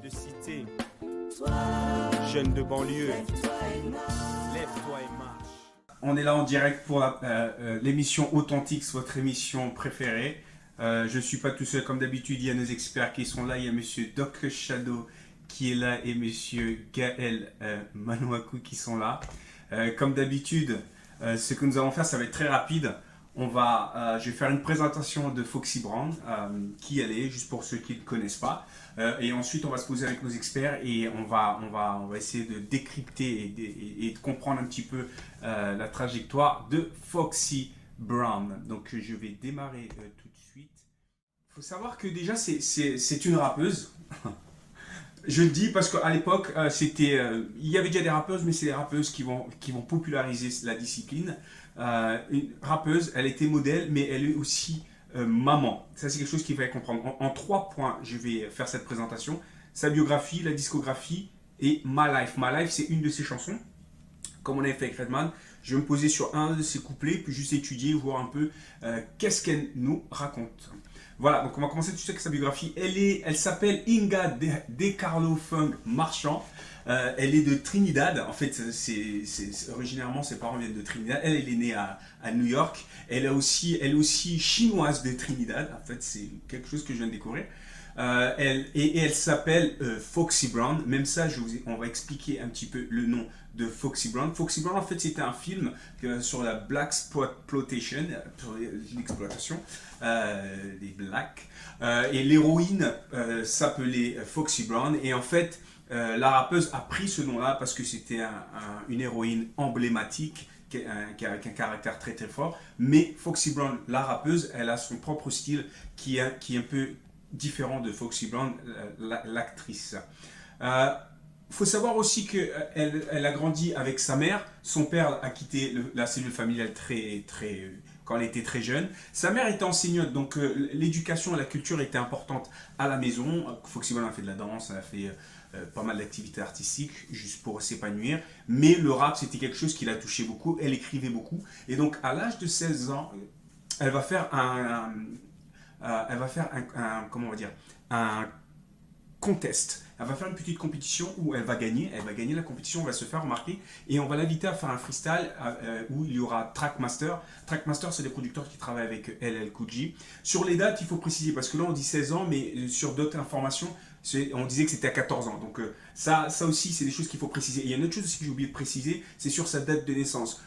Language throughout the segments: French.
de cité, jeune de banlieue, lève-toi et marche. On est là en direct pour l'émission Authentique, votre émission préférée. Je ne suis pas tout seul comme d'habitude, il y a nos experts qui sont là. Il y a monsieur Doc Shadow qui est là et monsieur Gaël Manouakou qui sont là. Comme d'habitude, ce que nous allons faire, ça va être très rapide. Je vais faire une présentation de Foxy Brown, qui elle est, juste pour ceux qui ne connaissent pas. Et ensuite, on va se poser avec nos experts et on va essayer de décrypter et de comprendre un petit peu la trajectoire de Foxy Brown. Donc, je vais démarrer tout de suite. Il faut savoir que déjà, c'est une rappeuse. Je le dis parce qu'à l'époque, il y avait déjà des rappeuses, mais c'est les rappeuses qui vont populariser la discipline. Une rappeuse, elle était modèle, mais elle est aussi maman. Ça, c'est quelque chose qu'il fallait comprendre. En 3 points, je vais faire cette présentation. Sa biographie, la discographie et My Life. My Life, c'est une de ses chansons. Comme on avait fait avec Redman, je vais me poser sur un de ses couplets, puis juste étudier, voir un peu qu'est-ce qu'elle nous raconte. Voilà, donc on va commencer tout de suite avec sa biographie. Elle s'appelle Inga De Carlo Fung Marchand. Elle est de Trinidad. En fait, originairement, ses parents viennent de Trinidad. Elle est née à New York. Elle est aussi chinoise de Trinidad. En fait, c'est quelque chose que je viens de découvrir. Elle s'appelle Foxy Brown. Même ça, on va expliquer un petit peu le nom de Foxy Brown. Foxy Brown, en fait, c'était un film sur la Black Exploitation, sur l'exploitation des Blacks. Et l'héroïne s'appelait Foxy Brown. Et en fait, la rappeuse a pris ce nom-là parce que c'était une héroïne emblématique avec un caractère très très fort. Mais Foxy Brown, la rappeuse, elle a son propre style qui est un peu différent de Foxy Brown, l'actrice. Faut savoir aussi qu'elle a grandi avec sa mère. Son père a quitté la cellule familiale quand elle était très jeune. Sa mère était enseignante, donc l'éducation et la culture étaient importantes à la maison. Foxy Brown a fait de la danse, elle a fait pas mal d'activités artistiques juste pour s'épanouir. Mais le rap, c'était quelque chose qui la touchait beaucoup. Elle écrivait beaucoup. Et donc, à l'âge de 16 ans, elle va faire comment on va dire, un contest. Elle va faire une petite compétition où elle va gagner. Elle va gagner la compétition, on va se faire remarquer et on va l'inviter à faire un freestyle où il y aura Trackmaster. Trackmaster, c'est des producteurs qui travaillent avec LL Cool J. Sur les dates, il faut préciser parce que là on dit 16 ans, mais sur d'autres informations, on disait que c'était à 14 ans. Donc ça aussi, c'est des choses qu'il faut préciser. Et il y a une autre chose aussi que j'ai oublié de préciser, c'est sur sa date de naissance.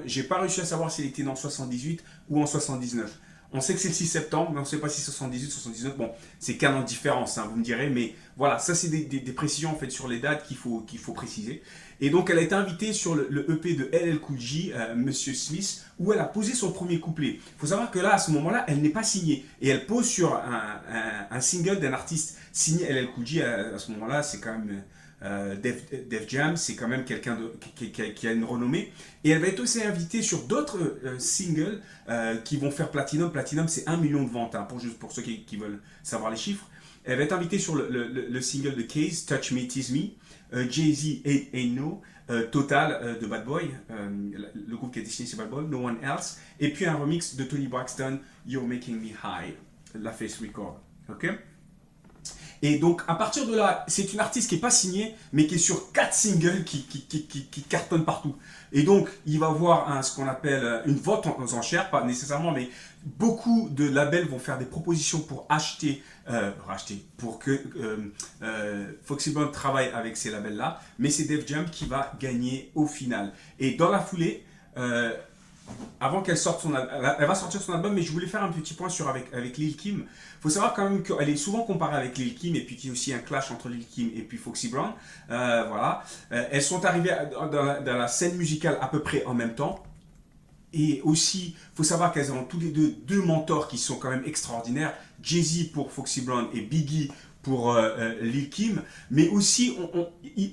J'ai pas réussi à savoir si elle était née en 78 ou en 79. On sait que c'est le 6 septembre, mais on ne sait pas si 78, 79, bon, c'est qu'un an de différence, hein, vous me direz, mais voilà, ça c'est des précisions en fait sur les dates qu'il faut préciser. Et donc elle a été invitée sur le EP de LL Cool J, Monsieur Smith, où elle a posé son premier couplet. Il faut savoir que là, à ce moment-là, elle n'est pas signée, et elle pose sur un single d'un artiste signé LL Cool J, à ce moment-là, c'est quand même... Def Jam, c'est quand même quelqu'un qui a une renommée. Et elle va être aussi invitée sur d'autres singles qui vont faire Platinum. Platinum, c'est 1 million de ventes, hein, pour ceux qui veulent savoir les chiffres. Elle va être invitée sur le single de Case, Touch Me, Tease Me, Jay-Z et Ain't No, Total de Bad Boy, le groupe qui a été signé c'est Bad Boy, No One Else, et puis un remix de Tony Braxton, You're Making Me High, la Face Record. Ok? Et donc, à partir de là, c'est une artiste qui n'est pas signée, mais qui est sur 4 singles qui cartonnent partout. Et donc, il va avoir ce qu'on appelle une vente aux enchères, pas nécessairement, mais beaucoup de labels vont faire des propositions pour pour que Foxy Brown travaille avec ces labels-là. Mais c'est Def Jam qui va gagner au final. Et dans la foulée, avant qu'elle sorte elle va sortir son album, mais je voulais faire un petit point avec Lil Kim. Il faut savoir quand même qu'elle est souvent comparée avec Lil Kim, et puis qu'il y a aussi un clash entre Lil Kim et puis Foxy Brown. Voilà. Elles sont arrivées dans la scène musicale à peu près en même temps. Et aussi, il faut savoir qu'elles ont tous les deux mentors qui sont quand même extraordinaires. Jay-Z pour Foxy Brown et Biggie pour Lil Kim. Mais aussi,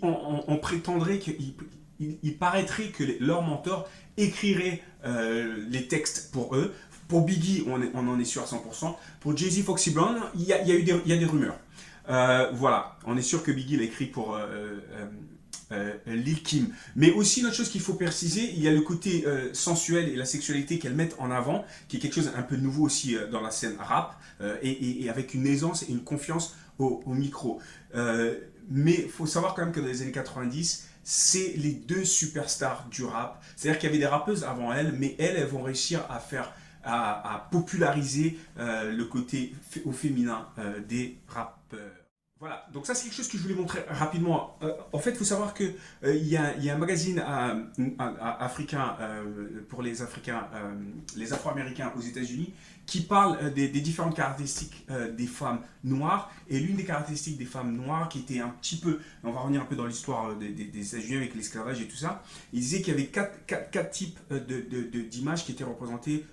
on prétendrait qu'il paraîtrait que leurs mentors écriraient les textes pour eux. Pour Biggie, on en est sûr à 100%. Pour Jay-Z, Foxy Brown, il y a des rumeurs. Voilà, on est sûr que Biggie l'a écrit pour Lil Kim. Mais aussi, une autre chose qu'il faut préciser, il y a le côté sensuel et la sexualité qu'elles mettent en avant, qui est quelque chose un peu nouveau aussi dans la scène rap, et avec une aisance et une confiance au micro. Mais il faut savoir quand même que dans les années 90, c'est les deux superstars du rap. C'est-à-dire qu'il y avait des rappeuses avant elles, mais elles vont réussir à faire, à populariser le côté au féminin des rappeurs. Voilà, donc ça c'est quelque chose que je voulais montrer rapidement. En fait, il faut savoir que il y a un magazine africain pour les Africains, les Afro-Américains aux États-Unis, qui parle des différentes caractéristiques des femmes noires. Et l'une des caractéristiques des femmes noires, qui était un petit peu, on va revenir un peu dans l'histoire des États-Unis avec l'esclavage et tout ça, il disait qu'il y avait quatre types d'images qui étaient représentées,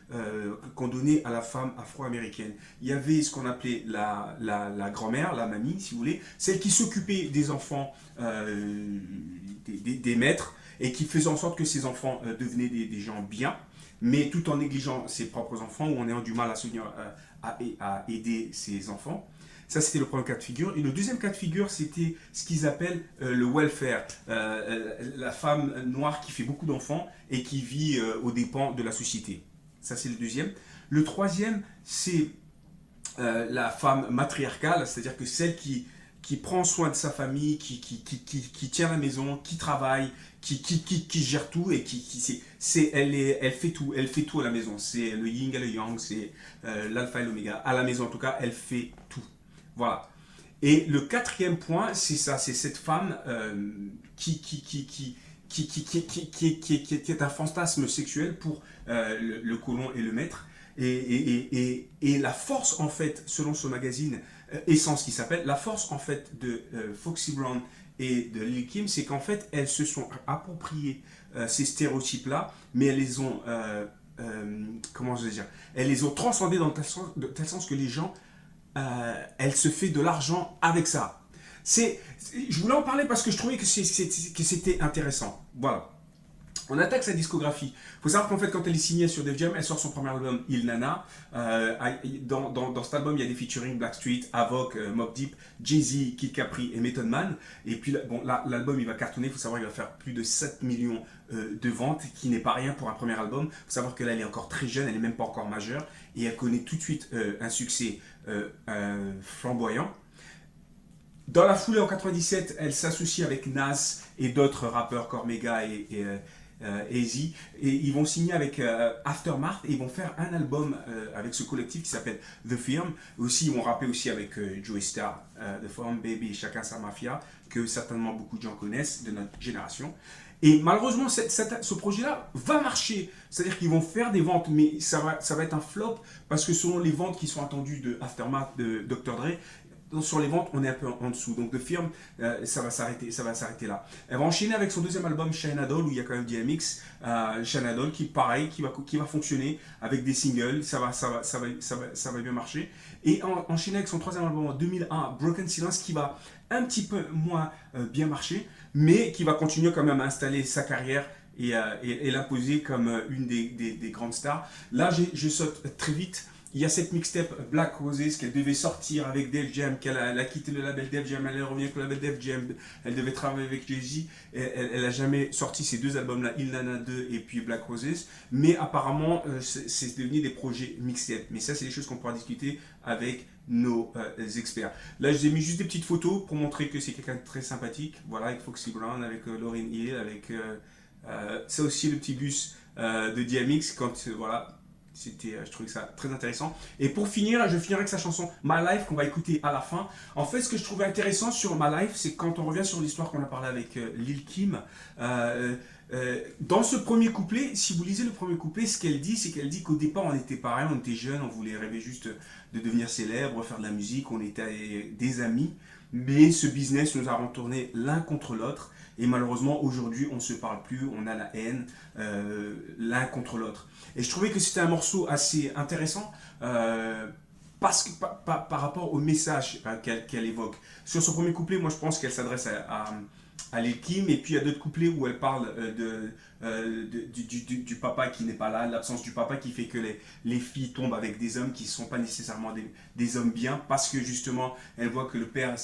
qu'on donnait à la femme afro-américaine. Il y avait ce qu'on appelait la grand-mère, la mamie, si vous voulez, celle qui s'occupait des enfants, des maîtres, et qui faisait en sorte que ces enfants devenaient des gens bien, mais tout en négligeant ses propres enfants ou en ayant du mal à soutenir, à aider ses enfants. Ça, c'était le premier cas de figure. Et le deuxième cas de figure, c'était ce qu'ils appellent le welfare. La femme noire qui fait beaucoup d'enfants et qui vit aux dépens de la société. Ça, c'est le deuxième. Le troisième, c'est la femme matriarcale, c'est-à-dire que celle qui prend soin de sa famille, qui tient la maison, qui travaille, qui gère tout et elle fait tout à la maison. C'est le yin et le yang, c'est l'alpha et l'oméga. À la maison en tout cas, elle fait tout. Voilà. Et le quatrième point, c'est ça, c'est cette femme qui est un fantasme sexuel pour le colon et le maître. Et la force, en fait, selon ce magazine Essence qui s'appelle, la force, en fait, de Foxy Brown et de Lil Kim, c'est qu'en fait, elles se sont appropriées ces stéréotypes-là, mais elles les ont, comment je vais dire, elles les ont transcendés de tel sens que les gens, elle se fait de l'argent avec ça. Je voulais en parler parce que je trouvais que c'était intéressant. Voilà. On attaque sa discographie. Il faut savoir qu'en fait, quand elle est signée sur Def Jam, elle sort son premier album, Il Nana. Dans cet album, il y a des featuring Blackstreet, Avoc, Mobb Deep, Jay-Z, Kid Capri et Method Man. Et puis, bon, l'album, il va cartonner. Il faut savoir qu'il va faire plus de 7 millions de ventes, qui n'est pas rien pour un premier album. Il faut savoir que là, elle est encore très jeune, elle n'est même pas encore majeure. Et elle connaît tout de suite un succès flamboyant. Dans la foulée, en 97, elle s'associe avec Nas et d'autres rappeurs, Cormega et Easy, et ils vont signer avec Aftermath et ils vont faire un album avec ce collectif qui s'appelle The Firm. Aussi, ils vont rapper aussi avec Joey Starr, The Firm, Baby et Chacun sa Mafia, que certainement beaucoup de gens connaissent de notre génération. Et malheureusement, ce projet-là va marcher. C'est-à-dire qu'ils vont faire des ventes, mais ça va être un flop parce que selon les ventes qui sont attendues de Aftermath, de Dr. Dre, sur les ventes, on est un peu en dessous. Donc, The Firm, ça va s'arrêter là. Elle va enchaîner avec son deuxième album, China Doll, où il y a quand même DMX. China Doll, qui pareil, qui va fonctionner avec des singles. Ça va bien marcher. Et enchaîner avec son troisième album en 2001, Broken Silence, qui va un petit peu moins bien marcher, mais qui va continuer quand même à installer sa carrière et l'imposer comme une des grandes stars. Là, je saute très vite. Il y a cette mixtape Black Roses qu'elle devait sortir avec Def Jam, qu'elle a quitté le label Def Jam, elle revient avec le label Def Jam, elle devait travailler avec Jay-Z, elle n'a jamais sorti ces deux albums-là, Il Nana 2 et puis Black Roses, mais apparemment c'est devenu des projets mixtape. Mais ça, c'est des choses qu'on pourra discuter avec nos experts. Là, je vous ai mis juste des petites photos pour montrer que c'est quelqu'un de très sympathique, voilà, avec Foxy Brown, avec Lauryn Hill, avec ça aussi le petit bus de DMX, quand voilà. Je trouvais ça très intéressant. Et pour finir, je finirai avec sa chanson My Life qu'on va écouter à la fin. En fait, ce que je trouvais intéressant sur My Life, c'est quand on revient sur l'histoire qu'on a parlé avec Lil Kim. Dans ce premier couplet, si vous lisez le premier couplet, ce qu'elle dit, c'est qu'elle dit qu'au départ, on était pareil, on était jeunes, on voulait rêver juste de devenir célèbre, faire de la musique, on était des amis. Mais ce business nous a retourné l'un contre l'autre. Et malheureusement, aujourd'hui, on ne se parle plus, on a la haine l'un contre l'autre. Et je trouvais que c'était un morceau assez intéressant parce que, par rapport au message qu'elle évoque. Sur son premier couplet, moi je pense qu'elle s'adresse à Lil Kim, et puis il y a d'autres couplets où elle parle du papa qui n'est pas là, l'absence du papa qui fait que les filles tombent avec des hommes qui ne sont pas nécessairement des hommes bien, parce que justement elle voit que le père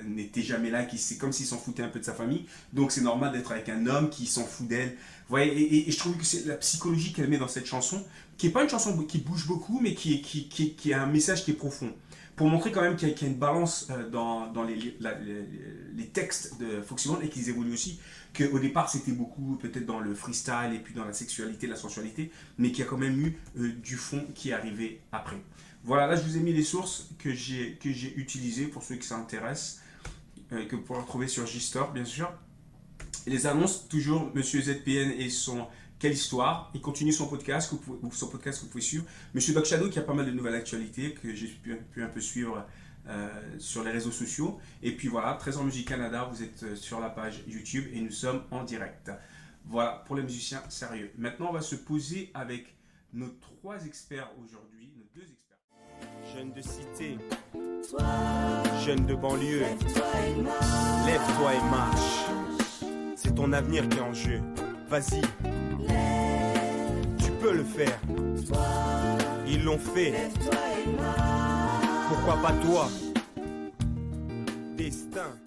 n'était jamais là, c'est comme s'il s'en foutait un peu de sa famille, donc c'est normal d'être avec un homme qui s'en fout d'elle. Vous voyez, et je trouve que c'est la psychologie qu'elle met dans cette chanson, qui n'est pas une chanson qui bouge beaucoup, mais qui a un message qui est profond. pour montrer quand même qu'il y a une balance dans les textes de Foxyman et qu'ils évoluent aussi, qu'au départ c'était beaucoup peut-être dans le freestyle et puis dans la sexualité, la sensualité, mais qu'il y a quand même eu du fond qui est arrivé après. Voilà, là je vous ai mis les sources que j'ai utilisées pour ceux qui s'intéressent, que vous pourrez retrouver sur J-Store bien sûr. Et les annonces, toujours Monsieur ZPN et son Quelle Histoire. Il continue son podcast, que vous pouvez suivre. Monsieur Doc Shadow qui a pas mal de nouvelles actualités que j'ai pu un peu suivre sur les réseaux sociaux. Et puis voilà, Trésor Musique Canada, vous êtes sur la page YouTube et nous sommes en direct. Voilà, pour les musiciens sérieux. Maintenant, on va se poser avec nos 3 experts aujourd'hui, nos 2 experts. Jeunes de cité, jeunes de banlieue, lève-toi et marche. C'est ton avenir qui est en jeu. Vas-y, tu peux le faire. Ils l'ont fait. Pourquoi pas toi? Destin.